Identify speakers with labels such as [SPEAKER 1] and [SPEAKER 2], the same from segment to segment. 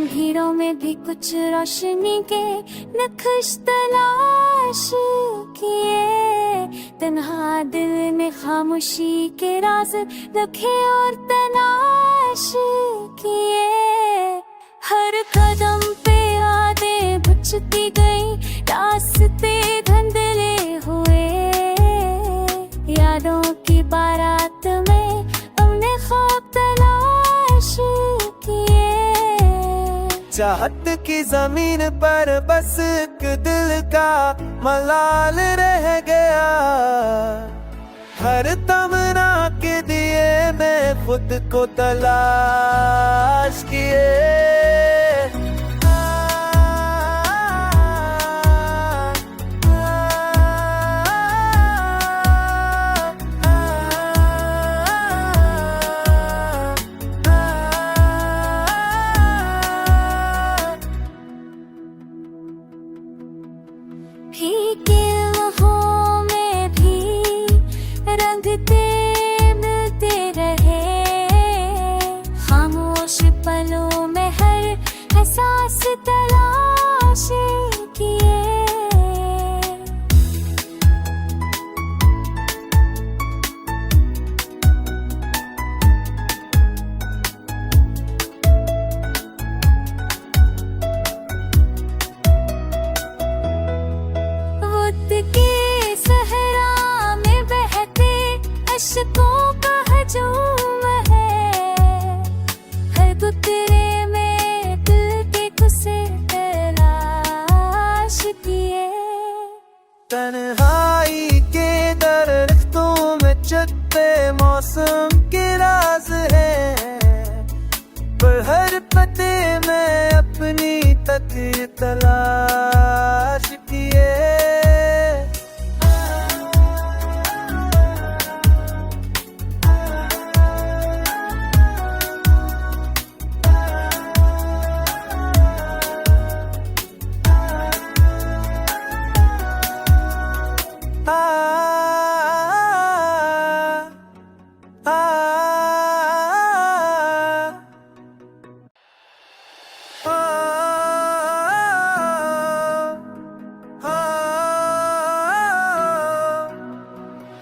[SPEAKER 1] अंधेरों में भी कुछ रोशनी के नक्श तलाश किए। तन्हा दिल ने खामोशी के राज रखे और तलाश किए। हर कदम पे यादें बुझती गई, रास्ते धुंधले हुए। यादों की बारात में हमने ख्वाब तलाश किए।
[SPEAKER 2] चाहत की जमीन पर बस एक दिल का मलाल रह गया। हर तमन्ना के दिए मैं खुद को तलाश किए।
[SPEAKER 1] फीके लम्हों में भी रंगते मिलते रहे। खामोश पलों में हर एहसास तलाश किए। के सहरा में बहते अश्कों का हजूम है। हर गुतरे में दिल के कुसे तलाश किए।
[SPEAKER 2] तन्हाई के दरख्तों में चलते मौसम के राज है। पर हर पते में अपनी तक तलाश किए।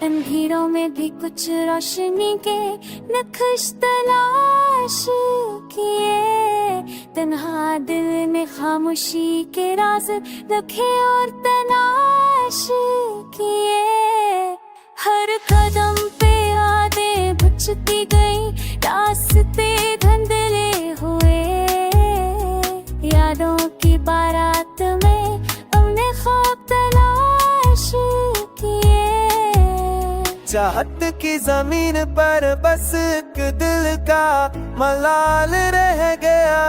[SPEAKER 1] अंधेरों में भी कुछ रोशनी के नक्श तलाश किए। तन्हा दिल ने खामोशी के राज रखे और तलाश किए। हर कदम पे यादें बुझती गई, रास्ते धुंधले हुए। यादों की बारात में हमने ख्वाब तलाश किए।
[SPEAKER 2] चाहत की जमीन पर बस एक दिल का मलाल रह गया।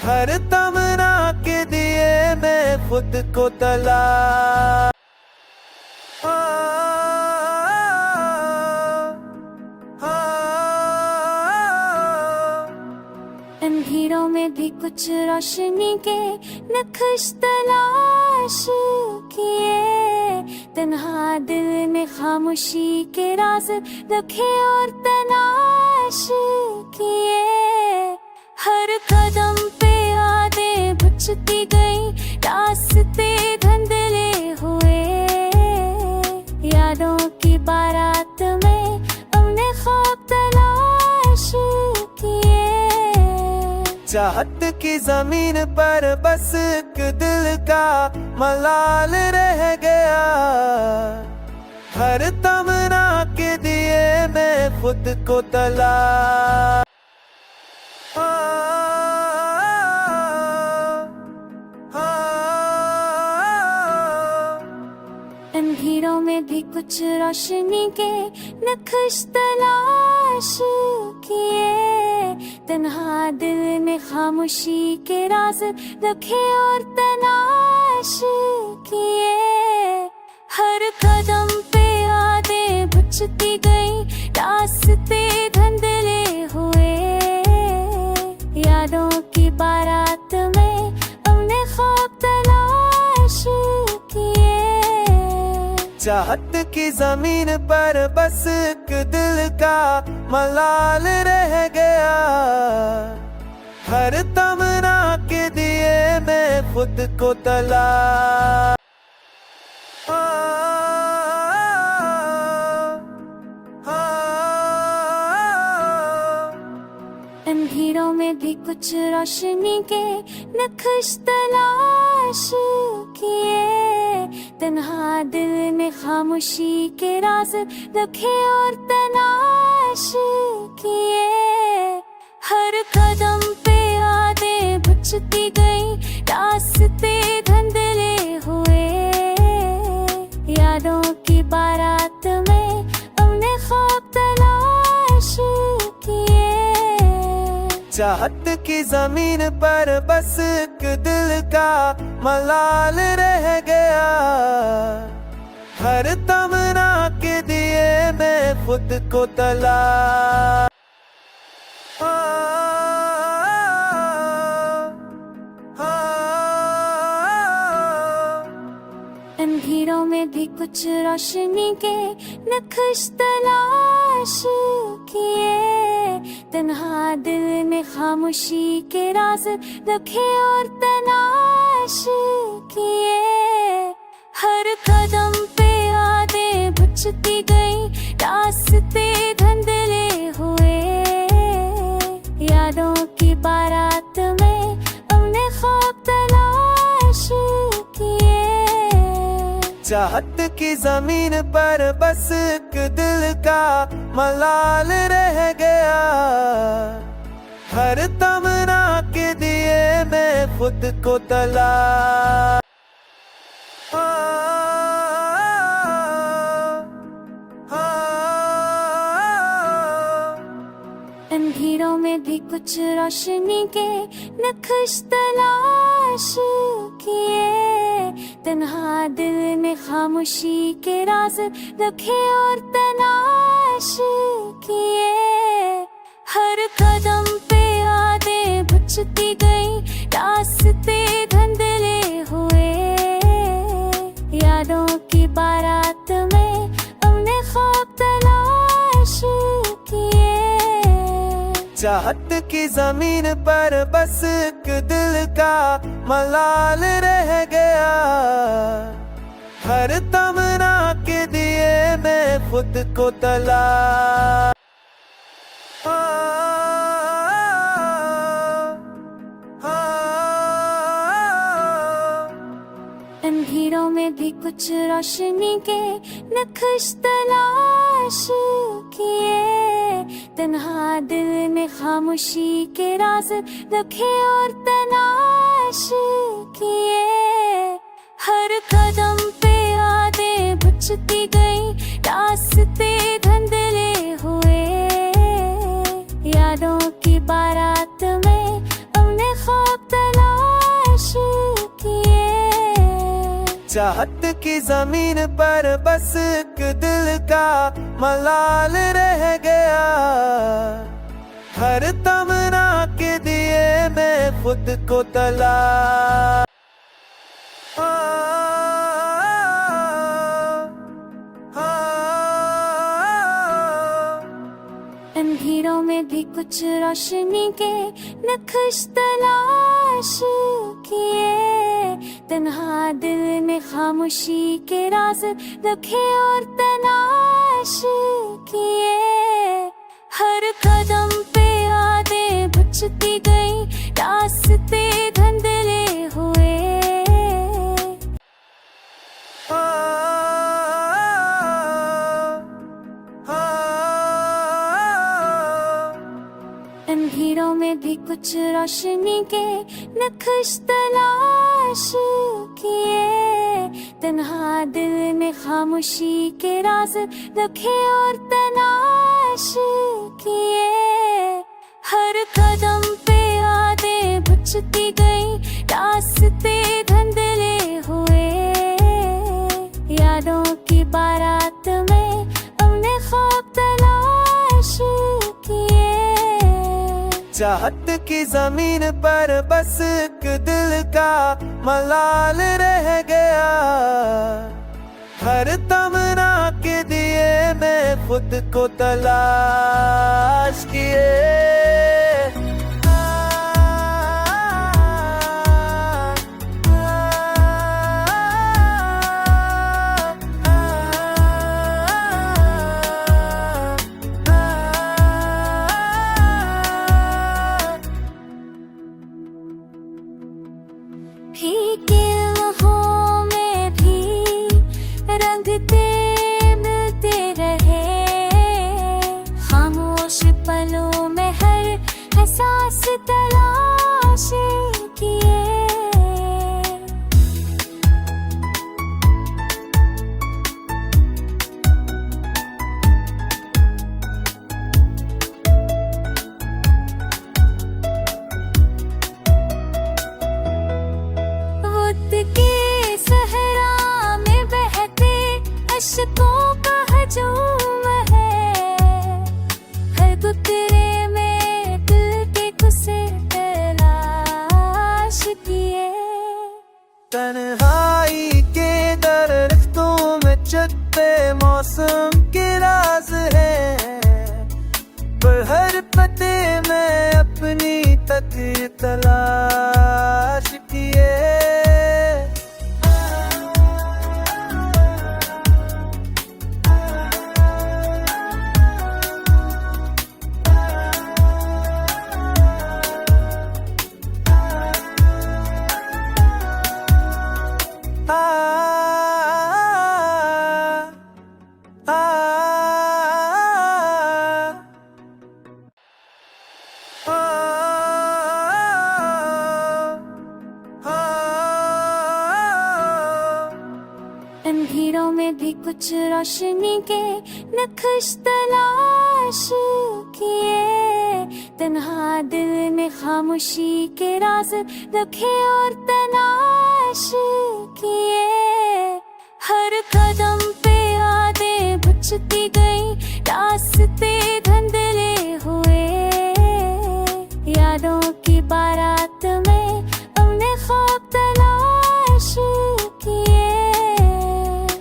[SPEAKER 2] हर तमन्ना के दिए मैं खुद को तलाश।
[SPEAKER 1] अंधेरों में भी कुछ रोशनी के नक्श तलाश किए। तन्हा दिल ने खामोशी के राज रखे और तलाश किए। हर कदम पे यादें बुझती गई, रास्ते धुंधले हुए। यादों की बारात में हमने ख्वाब तलाश किए।
[SPEAKER 2] चाहत की जमीन पर बस एक दिल का मलाल रह गया। हर तमन्ना के दिए मैं खुद को तलाश।
[SPEAKER 1] अंधेरों में भी कुछ रोशनी के नक्श तलाश किए। तन्हा दिल ने खामोशी के राज रखे और तलाश किए। हर कदम पे यादें बुझती गई, रास्ते धुंधले हुए। यादों की बारात में हमने ख्वाब तलाश किए।
[SPEAKER 2] चाहत की जमीन पर बस एक दिल का मलाल रह गया। हर तमन्ना के दिए मैं खुद को तला।
[SPEAKER 1] अंधेरों में भी कुछ रोशनी के नक्श तलाश किए, तन्हा दिल ने खामोशी के राज रखे और तलाश किए। हर कदम पे यादें बुझती गई, रास्ते धुंधले हुए, यादों की बारात में हमने ख्वाब तलाश किए।
[SPEAKER 2] चाहत की जमीन पर बस एक दिल का मलाल रह गया, हर तमन्ना के दिए मैं खुद को तला।
[SPEAKER 1] अंधेरों में भी कुछ रोशनी के नक्श तलाश किए, तन्हा दिल ने खामोशी के राज रखे और तलाश किए। हर कदम पे यादें बुझती गई, रास्ते धुंधले हुए, यादों की बारात में हमने ख्वाब तलाश किए।
[SPEAKER 2] चाहत की जमीन पर बस एक दिल का मलाल रह गया, हर तमन्ना के दिए मैं खुद को तला।
[SPEAKER 1] अंधेरों में भी कुछ रोशनी के नक्श तलाश किए, तन्हा दिल ने खामोशी के राज रखे और तलाश किए। हर कदम पे यादें बुझती गई, रास्ते धुंधले हुए, यादों की बारात में हमने ख्वाब तलाश किए।
[SPEAKER 2] चाहत की जमीन पर बस एक दिल का मलाल रह गया, हर तमन्ना के दिए मैं खुद को तला।
[SPEAKER 1] अंधेरों में भी कुछ रोशनी के नक्श तलाश किए, तन्हा दिल ने खामोशी के राज रखे और तलाश किए। हर कदम पे यादें बुझती गई, रास्ते धुंधले हुए, यादों की बारात में हमने ख्वाब तलाश किए।
[SPEAKER 2] चाहत की जमीन पर बस एक दिल का मलाल रह गया, हर तमन्ना के दिए मैं खुद को तला।
[SPEAKER 1] अंधेरों में भी कुछ रोशनी के नक्श तलाश किए, तन्हा दिल ने खामोशी के राज रखे और तलाश किए। हर कदम पे यादें बुझती गई, रास्ते धुंधले हुए। अंधेरों में भी कुछ रोशनी के नक्श तलाश किए, तन्हा दिल ने खामोशी के राज रखे और तलाश किए। हर कदम पे यादें बुझती गई, रास्ते धुंधले हुए, यादों की बारात में हमने ख्वाब तलाश किए।
[SPEAKER 2] चाहत की जमीन पर बस एक दिल का मलाल रह गया, हर तमन्ना के दिए मैं खुद को तलाश किए।
[SPEAKER 1] रंगते मिलते रहे, खामोश पलों में हर एहसास तलाश किए। वक्त के सहरा में बहते अश्कों का हजूम है, हर गुतरे में दिल के कुसे तलाश किए।
[SPEAKER 2] तन्हाई के दरख्तों में छुपे मौसम के राज है, पर हर पत्ते में अपनी तकदीर तलाश किए।
[SPEAKER 1] अंधेरों में भी कुछ रोशनी के नक्श तलाश किए, तन्हा दिल ने खामोशी के राज रखे और तलाश किए। हर कदम पे यादें बुझती गई, रास्ते धुंधले हुए, यादों की बारात में हमने ख्वाब तलाश किए।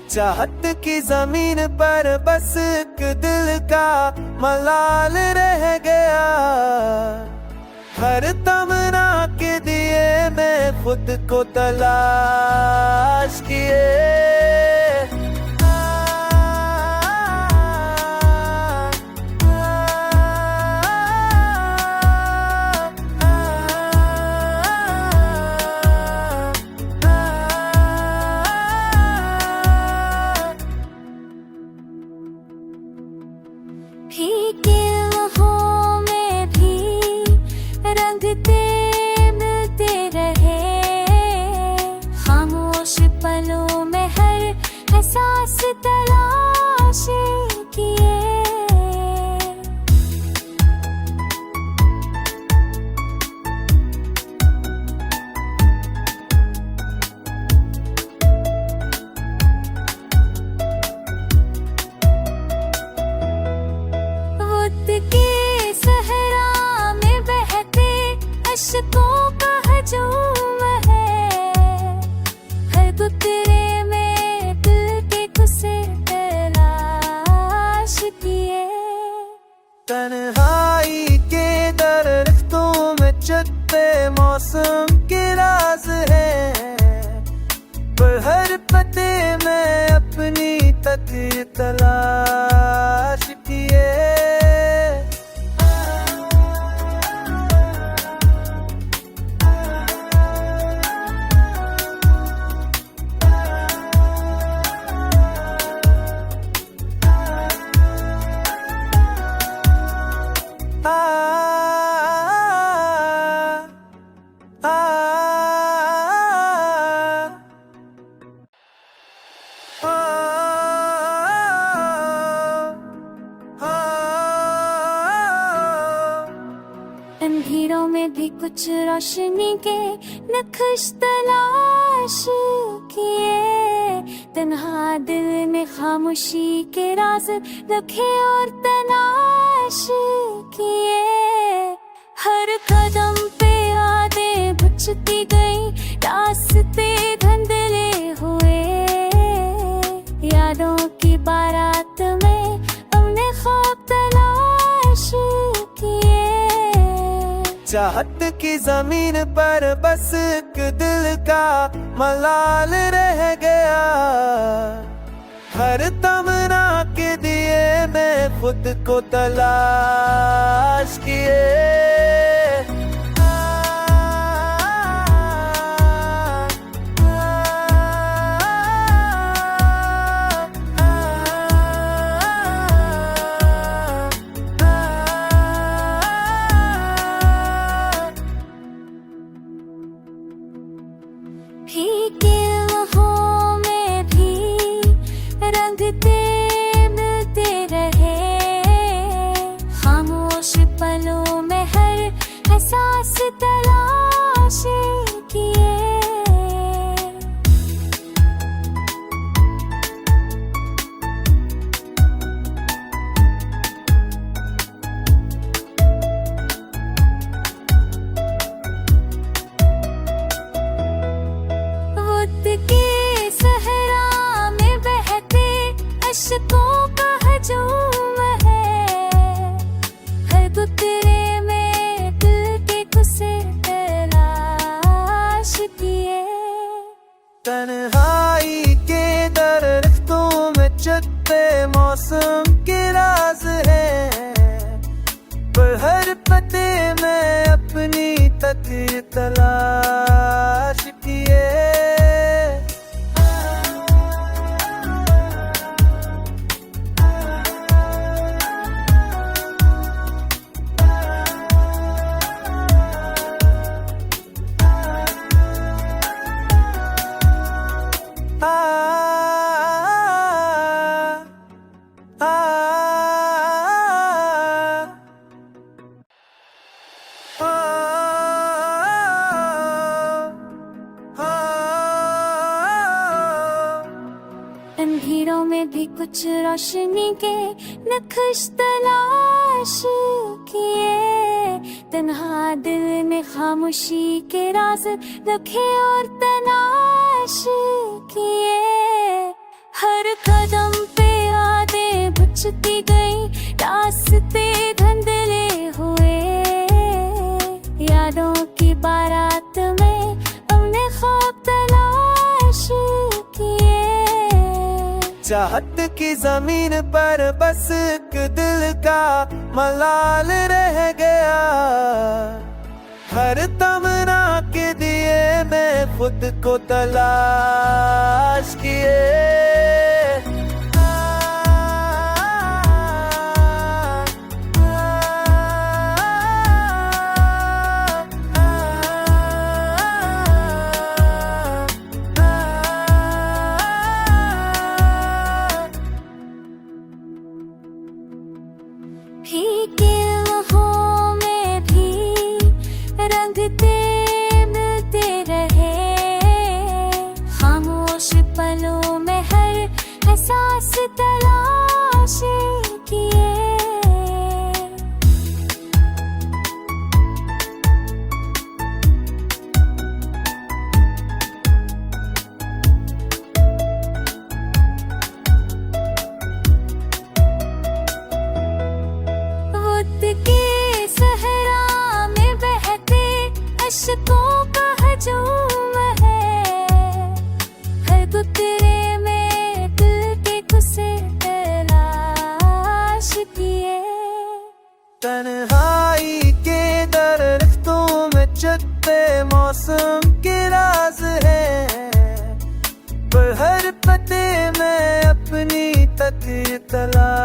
[SPEAKER 2] चाहत की जमीन पर बस एक दिल का मलाल रह गया, हर तमन्ना के दिए मैं खुद को तलाश किए।
[SPEAKER 1] फीके लम्हों में भी रंगते मिलते रहे, खामोश पलों में हर एहसास तलाश किए। के सहरा में बहते अश्कों का हजूम है, हर गुतरे में दिल के कुसे तलाश किए।
[SPEAKER 2] तन्हाई के दरख्तों में छुपे मौसम के राज है, पर हर पत्ते में अपनी तकदीर तलाश किए।
[SPEAKER 1] अंधेरों में भी कुछ रोशनी के नक्श तलाश किए, तन्हा दिल ने खामोशी के राज रखे और तलाश किए। हर कदम पे यादें बुझती गई, रास्ते धुंधले हुए, यादों की बारात में हमने ख्वाब तलाश किए।
[SPEAKER 2] चाहत की जमीन पर बस एक दिल का मलाल रह गया, हर तमन्ना के दिए मैं खुद को तलाश किए।
[SPEAKER 1] रंगते मिलते रहे, खामोश पलों में हर एहसास तलाश किए। वक्त के सहरा में बहते अश्कों का हजूम है, हर गुतरे में दिल के कुसे तलाश किए।
[SPEAKER 2] तन्हाई के दरख्तों में चलते मौसम के राज है, पर हर पते में अपनी तकदीर तलाश किए।
[SPEAKER 1] अंधेरों में भी कुछ रोशनी के नक्श तलाश किए। तन्हा दिल ने खामोशी के राज रखे और तलाश किए। हर कदम पे यादें बुझती गई, रास्ते धुंधले हुए। यादों की बारात में हमने ख्वाब तलाश किए।
[SPEAKER 2] चाहत की जमीन पर बस एक दिल का मलाल रह गया, हर तमन्ना के दिए मैं खुद को तलाश किए।
[SPEAKER 1] फीके लम्हों में भी रंगते मिलते रहे, खामोश पलों में हर एहसास तलाश किए। के सहरा में बहते अश्कों का हजूम है, हर गुतरे में दिल के कुसे तलाश किए।
[SPEAKER 2] तन्हाई के दरख्तों में चलते मौसम के राज है, पर हर पते में अपनी तकदीर तलाश